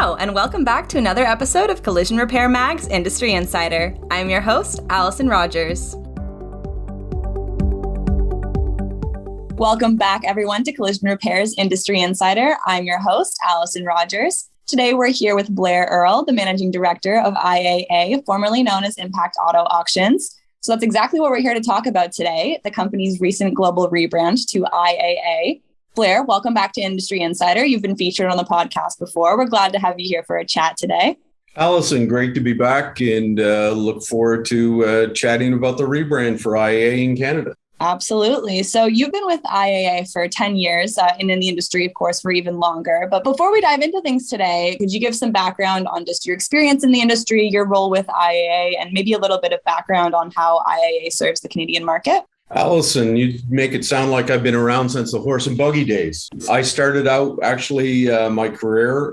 Hello, and welcome back to another episode of Collision Repair Mag's Industry Insider. I'm your host, Allison Rogers. Welcome back, everyone, to Collision Repair's Industry Insider. I'm your host, Allison Rogers. Today, we're here with Blair Earle, the Managing Director of IAA, formerly known as Impact Auto Auctions. So that's exactly what we're here to talk about today, the company's recent global rebrand to IAA. Blair, welcome back to Industry Insider. You've been featured on the podcast before. We're glad to have you here for a chat today. Allison, great to be back and look forward to chatting about the rebrand for IAA in Canada. Absolutely. So you've been with IAA for 10 years and in the industry, of course, for even longer. But before we dive into things today, could you give some background on just your experience in the industry, your role with IAA, and maybe a little bit of background on how IAA serves the Canadian market? Allison, you make it sound like I've been around since the horse and buggy days. I started out actually my career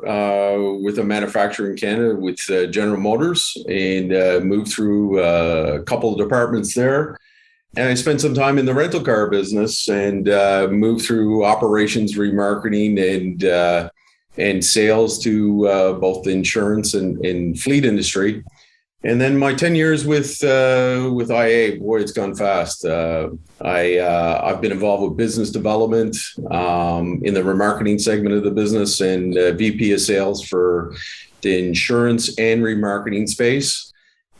with a manufacturer in Canada with General Motors and moved through a couple of departments there. And I spent some time in the rental car business and moved through operations, remarketing, and sales to both the insurance and fleet industry. And then my 10 years with IAA, boy, it's gone fast. I've been involved with business development in the remarketing segment of the business and VP of sales for the insurance and remarketing space.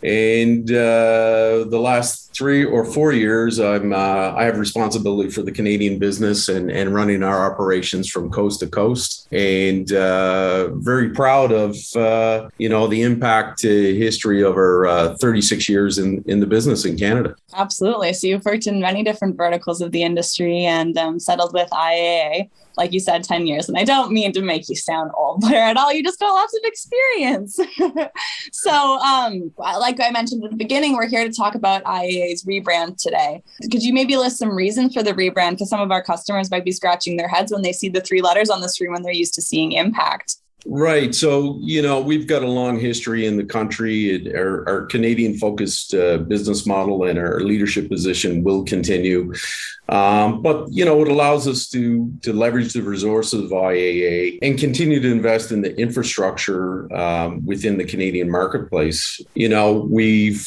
And the last 3 or 4 years, I have responsibility for the Canadian business and running our operations from coast to coast. And very proud of the impact history of our 36 years in the business in Canada. Absolutely. So you've worked in many different verticals of the industry and settled with IAA. Like you said, 10 years. And I don't mean to make you sound old, Blair, at all. You just got lots of experience. So like I mentioned at the beginning, we're here to talk about IAA's rebrand today. Could you maybe list some reasons for the rebrand? Because some of our customers might be scratching their heads when they see the 3 letters on the screen when they're used to seeing Impact. Right. So, we've got a long history in the country. Our Canadian-focused business model and our leadership position will continue. But, it allows us to leverage the resources of IAA and continue to invest in the infrastructure within the Canadian marketplace. We've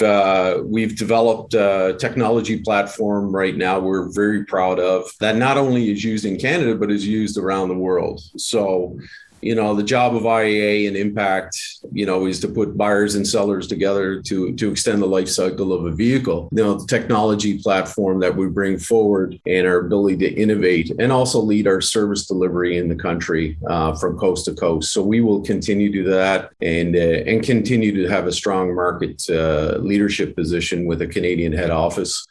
developed a technology platform right now we're very proud of that not only is used in Canada, but is used around the world. So, the job of IAA and Impact, is to put buyers and sellers together to extend the life cycle of a vehicle. The technology platform that we bring forward and our ability to innovate and also lead our service delivery in the country from coast to coast. So we will continue to do that and continue to have a strong market leadership position with a Canadian head office.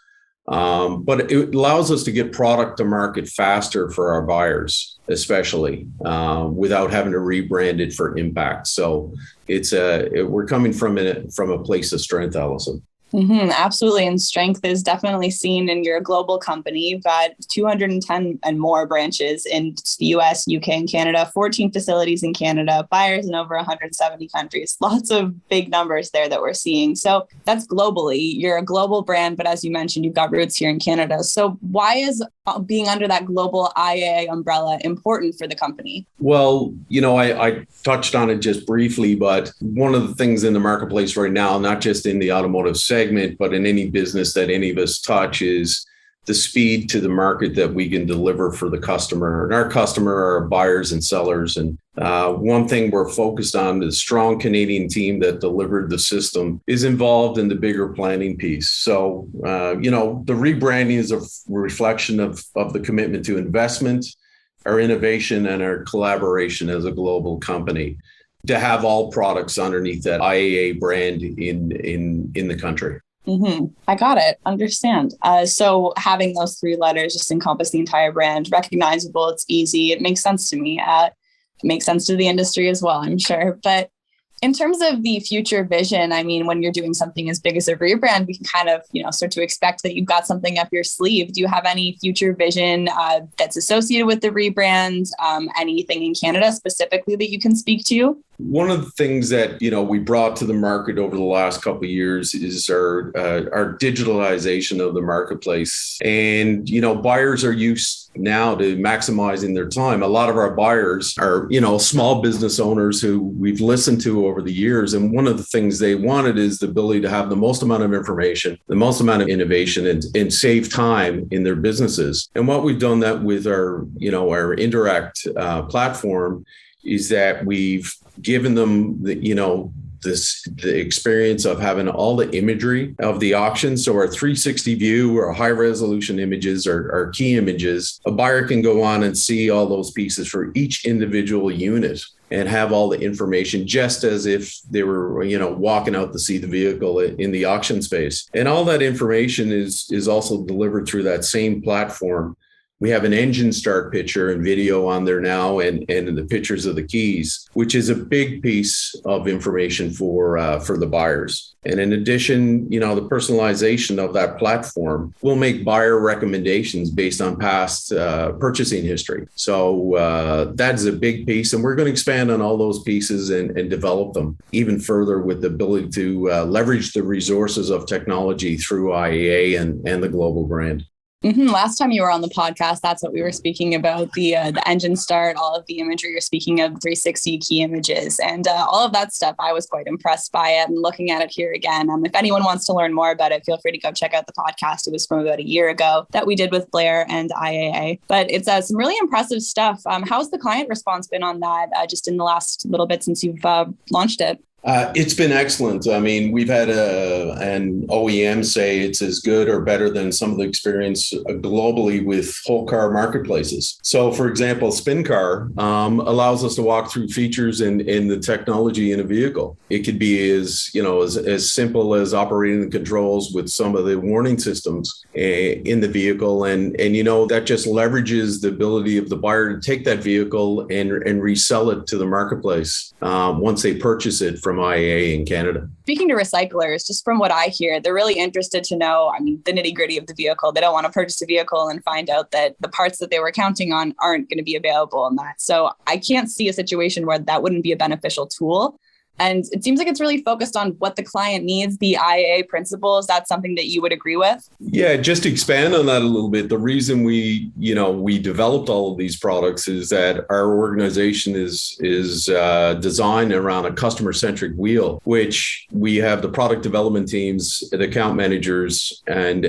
But it allows us to get product to market faster for our buyers, especially without having to rebrand it for Impact. So we're coming from a place of strength, Allison. Mm-hmm, absolutely. And strength is definitely seen in your global company. You've got 210 and more branches in the US, UK, and Canada, 14 facilities in Canada, buyers in over 170 countries. Lots of big numbers there that we're seeing. So that's globally. You're a global brand, but as you mentioned, you've got roots here in Canada. So why is being under that global IAA umbrella important for the company? Well, I touched on it just briefly, but one of the things in the marketplace right now, not just in the automotive segment, but in any business that any of us touch, is the speed to the market that we can deliver for the customer. And our customer are buyers and sellers. And one thing we're focused on, the strong Canadian team that delivered the system is involved in the bigger planning piece. So, the rebranding is a reflection of the commitment to investment, our innovation, and our collaboration as a global company to have all products underneath that IAA brand in the country. Mm-hmm. I got it. Understand. So having those 3 letters just encompass the entire brand, recognizable, it's easy. It makes sense to me. It makes sense to the industry as well, I'm sure. But in terms of the future vision, I mean, when you're doing something as big as a rebrand, we can kind of, start to expect that you've got something up your sleeve. Do you have any future vision that's associated with the rebrand? Anything in Canada specifically that you can speak to? One of the things that, we brought to the market over the last couple of years is our digitalization of the marketplace. And, buyers are used now to maximizing their time. A lot of our buyers are, small business owners who we've listened to over the years. And one of the things they wanted is the ability to have the most amount of information, the most amount of innovation, and save time in their businesses. And what we've done that with our Interact platform is that we've given them the experience of having all the imagery of the auction. So our 360 view or high resolution images are key images. A buyer can go on and see all those pieces for each individual unit and have all the information just as if they were, walking out to see the vehicle in the auction space. And all that information is also delivered through that same platform. We have an engine start picture and video on there now and the pictures of the keys, which is a big piece of information for the buyers. And in addition, the personalization of that platform will make buyer recommendations based on past purchasing history. So that's a big piece. And we're going to expand on all those pieces and develop them even further with the ability to leverage the resources of technology through IAA and the global brand. Last time you were on the podcast, that's what we were speaking about, the engine start, all of the imagery you're speaking of, 360 key images, and all of that stuff. I was quite impressed by it and looking at it here again. If anyone wants to learn more about it, feel free to go check out the podcast. It was from about a year ago that we did with Blair and IAA, but it's some really impressive stuff. How's the client response been on that just in the last little bit since you've launched it? It's been excellent. I mean, we've had an OEM say it's as good or better than some of the experience globally with whole car marketplaces. So, for example, Spin Car allows us to walk through features in the technology in a vehicle. It could be as simple as operating the controls with some of the warning systems in the vehicle. And that just leverages the ability of the buyer to take that vehicle and resell it to the marketplace once they purchase it from IAA in Canada. Speaking to recyclers, just from what I hear, they're really interested to know, the nitty gritty of the vehicle. They don't want to purchase a vehicle and find out that the parts that they were counting on aren't going to be available in that. So I can't see a situation where that wouldn't be a beneficial tool. And it seems like it's really focused on what the client needs, the IAA principle. Is that something that you would agree with? Yeah, just to expand on that a little bit. The reason we developed all of these products is that our organization is designed around a customer-centric wheel, which we have the product development teams, the account managers, and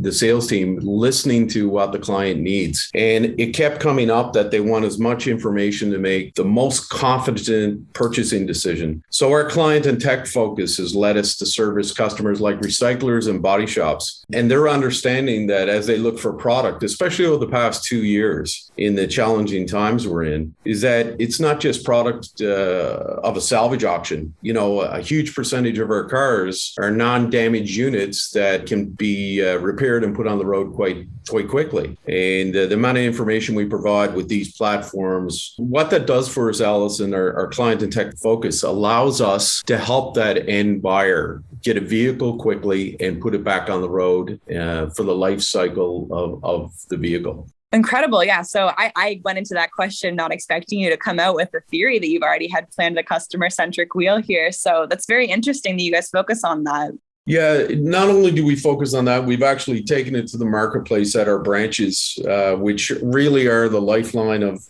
the sales team listening to what the client needs. And it kept coming up that they want as much information to make the most confident purchasing decision. So our client and tech focus has led us to service customers like recyclers and body shops. And they're understanding that as they look for product, especially over the past 2 years in the challenging times we're in, is that it's not just product of a salvage auction. A huge percentage of our cars are non-damaged units that can be repaired and put on the road quite quickly. And the amount of information we provide with these platforms, what that does for us, Allison, our client and tech focus allows us to help that end buyer get a vehicle quickly and put it back on the road for the life cycle of the vehicle. Incredible. Yeah. So I went into that question not expecting you to come out with a theory that you've already had planned a customer-centric wheel here. So that's very interesting that you guys focus on that. Yeah, not only do we focus on that, we've actually taken it to the marketplace at our branches, which really are the lifeline of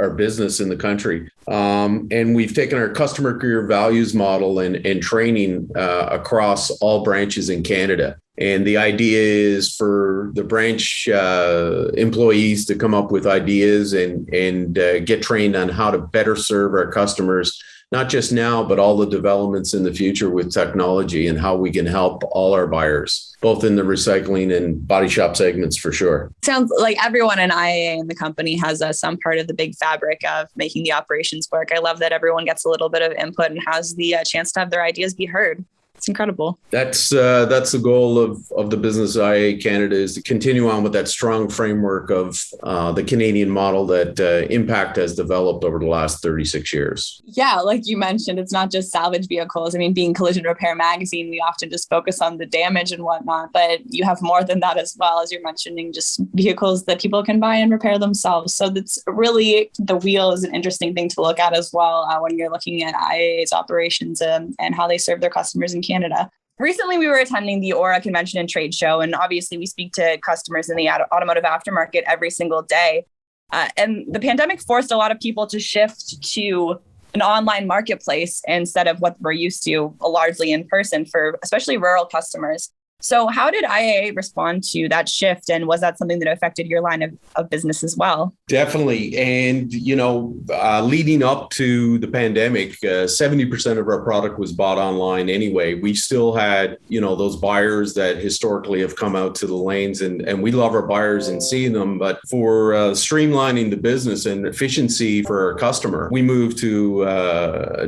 our business in the country. And we've taken our customer career values model and training across all branches in Canada. And the idea is for the branch employees to come up with ideas and get trained on how to better serve our customers, not just now, but all the developments in the future with technology and how we can help all our buyers, both in the recycling and body shop segments for sure. Sounds like everyone in IAA in the company has some part of the big fabric of making the operations work. I love that everyone gets a little bit of input and has the chance to have their ideas be heard. It's incredible. That's the goal of the business IAA Canada, is to continue on with that strong framework of the Canadian model that Impact has developed over the last 36 years. Yeah, like you mentioned, it's not just salvage vehicles. Being Collision Repair Magazine, we often just focus on the damage and whatnot, but you have more than that as well, as you're mentioning, just vehicles that people can buy and repair themselves. So that's really, the wheel is an interesting thing to look at as well when you're looking at IAA's operations and how they serve their customers in Canada. recently we were attending the Aura Convention and Trade Show, and obviously we speak to customers in the automotive aftermarket every single day. And the pandemic forced a lot of people to shift to an online marketplace instead of what we're used to, largely in person, for especially rural customers. So how did IAA respond to that shift? And was that something that affected your line of business as well? Definitely. And, leading up to the pandemic, 70% of our product was bought online anyway. We still had, those buyers that historically have come out to the lanes, and we love our buyers and seeing them. But for streamlining the business and efficiency for our customer, we moved to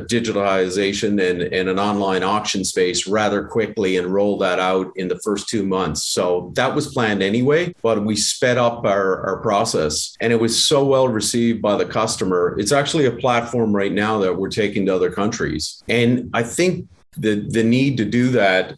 digitalization and an online auction space rather quickly and rolled that out in the first 2 months. So that was planned anyway, but we sped up our process, and it was so well received by the customer. It's actually a platform right now that we're taking to other countries. And I think the need to do that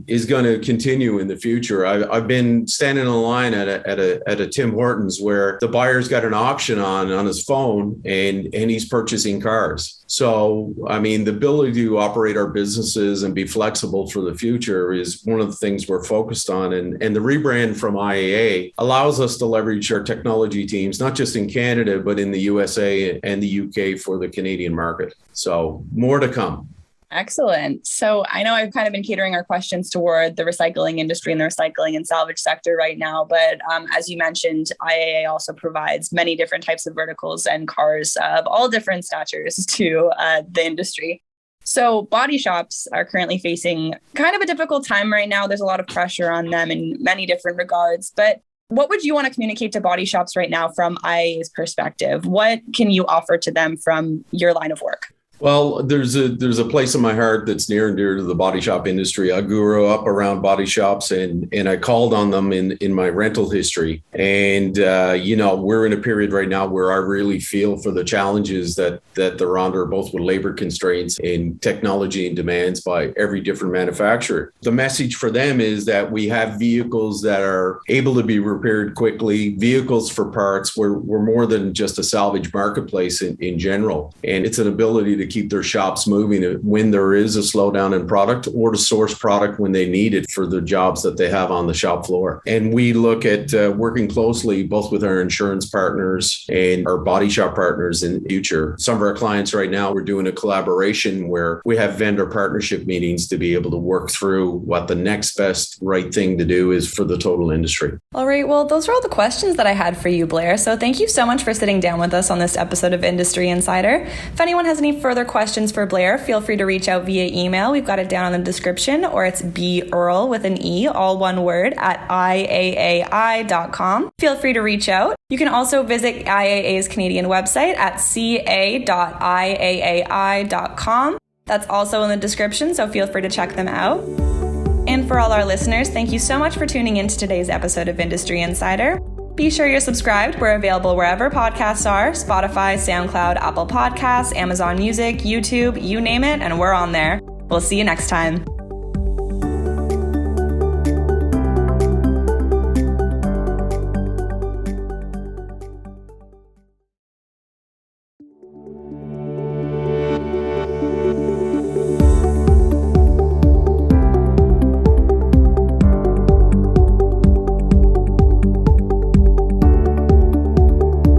is going to continue in the future. I've been standing in line at a Tim Hortons where the buyer's got an auction on his phone and he's purchasing cars. So, the ability to operate our businesses and be flexible for the future is one of the things we're focused on. And the rebrand from IAA allows us to leverage our technology teams, not just in Canada, but in the USA and the UK for the Canadian market. So more to come. Excellent. So I know I've kind of been catering our questions toward the recycling industry and the recycling and salvage sector right now. But as you mentioned, IAA also provides many different types of verticals and cars of all different statures to the industry. So body shops are currently facing kind of a difficult time right now. There's a lot of pressure on them in many different regards. But what would you want to communicate to body shops right now from IAA's perspective? What can you offer to them from your line of work? Well, there's a place in my heart that's near and dear to the body shop industry. I grew up around body shops and I called on them in my rental history. And, we're in a period right now where I really feel for the challenges that they're under, both with labor constraints and technology and demands by every different manufacturer. The message for them is that we have vehicles that are able to be repaired quickly, vehicles for parts. We're more than just a salvage marketplace in general. And it's an ability to keep their shops moving when there is a slowdown in product, or to source product when they need it for the jobs that they have on the shop floor. And we look at working closely both with our insurance partners and our body shop partners in the future. Some of our clients right now, we're doing a collaboration where we have vendor partnership meetings to be able to work through what the next best right thing to do is for the total industry. All right. Well, those are all the questions that I had for you, Blair. So thank you so much for sitting down with us on this episode of Industry Insider. If anyone has any further questions for Blair, feel free to reach out via email. We've got it down in the description, or it's Earle with an E, all one word, at IAAI.com. Feel free to reach out. You can also visit IAA's Canadian website at ca.iaai.com. That's also in the description, so feel free to check them out. And for all our listeners, thank you so much for tuning in to today's episode of Industry Insider. Be sure you're subscribed. We're available wherever podcasts are: Spotify, SoundCloud, Apple Podcasts, Amazon Music, YouTube, you name it, and we're on there. We'll see you next time.